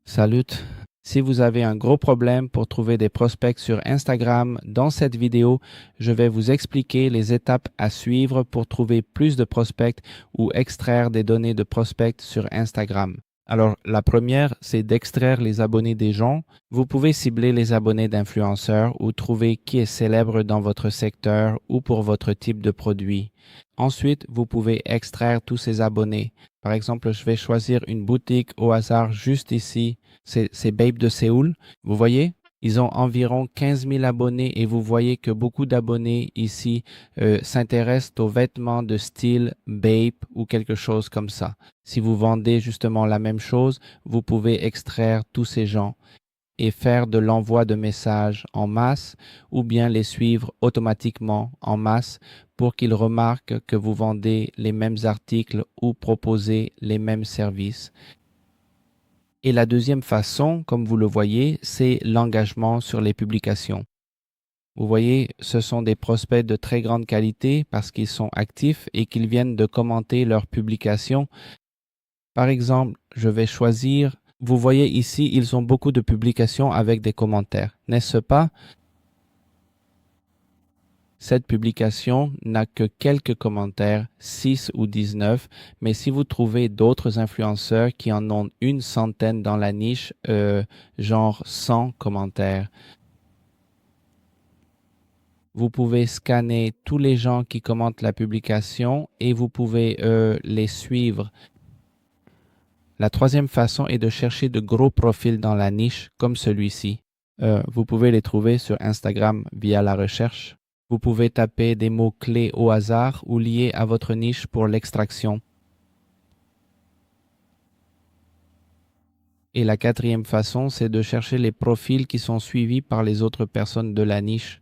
Salut! Si vous avez un gros problème pour trouver des prospects sur Instagram, dans cette vidéo, je vais vous expliquer les étapes à suivre pour trouver plus de prospects ou extraire des données de prospects sur Instagram. Alors, la première, c'est d'extraire les abonnés des gens. Vous pouvez cibler les abonnés d'influenceurs ou trouver qui est célèbre dans votre secteur ou pour votre type de produit. Ensuite, vous pouvez extraire tous ces abonnés. Par exemple, je vais choisir une boutique au hasard juste ici. C'est Babe de Séoul. Vous voyez, ils ont environ 15 000 abonnés et vous voyez que beaucoup d'abonnés ici s'intéressent aux vêtements de style Babe ou quelque chose comme ça. Si vous vendez justement la même chose, vous pouvez extraire tous ces gens et faire de l'envoi de messages en masse ou bien les suivre automatiquement en masse pour qu'ils remarquent que vous vendez les mêmes articles ou proposez les mêmes services. Et la deuxième façon, comme vous le voyez, c'est l'engagement sur les publications. Vous voyez, ce sont des prospects de très grande qualité parce qu'ils sont actifs et qu'ils viennent de commenter leurs publications. Par exemple, je vais choisir, vous voyez ici, ils ont beaucoup de publications avec des commentaires, n'est-ce pas? Cette publication n'a que quelques commentaires, 6 ou 19, mais si vous trouvez d'autres influenceurs qui en ont une centaine dans la niche, genre 100 commentaires, vous pouvez scanner tous les gens qui commentent la publication et vous pouvez les suivre. La troisième façon est de chercher de gros profils dans la niche comme celui-ci. Vous pouvez les trouver sur Instagram via la recherche. Vous pouvez taper des mots-clés au hasard ou liés à votre niche pour l'extraction. Et la quatrième façon, c'est de chercher les profils qui sont suivis par les autres personnes de la niche.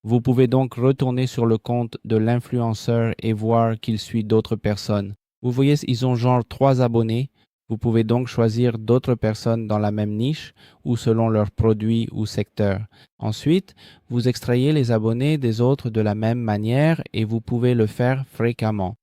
Vous pouvez donc retourner sur le compte de l'influenceur et voir qu'il suit d'autres personnes. Vous voyez, ils ont genre 3 abonnés. Vous pouvez donc choisir d'autres personnes dans la même niche ou selon leur produit ou secteur. Ensuite, vous extrayez les abonnés des autres de la même manière et vous pouvez le faire fréquemment.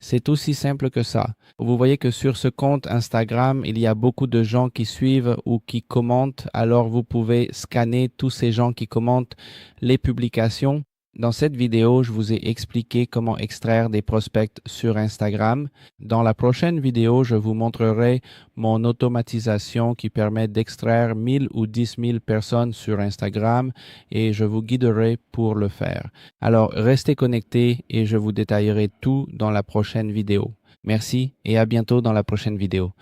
C'est aussi simple que ça. Vous voyez que sur ce compte Instagram, il y a beaucoup de gens qui suivent ou qui commentent. Alors vous pouvez scanner tous ces gens qui commentent les publications. Dans cette vidéo, je vous ai expliqué comment extraire des prospects sur Instagram. Dans la prochaine vidéo, je vous montrerai mon automatisation qui permet d'extraire 1000 ou 10 000 personnes sur Instagram et je vous guiderai pour le faire. Alors, restez connectés et je vous détaillerai tout dans la prochaine vidéo. Merci et à bientôt dans la prochaine vidéo.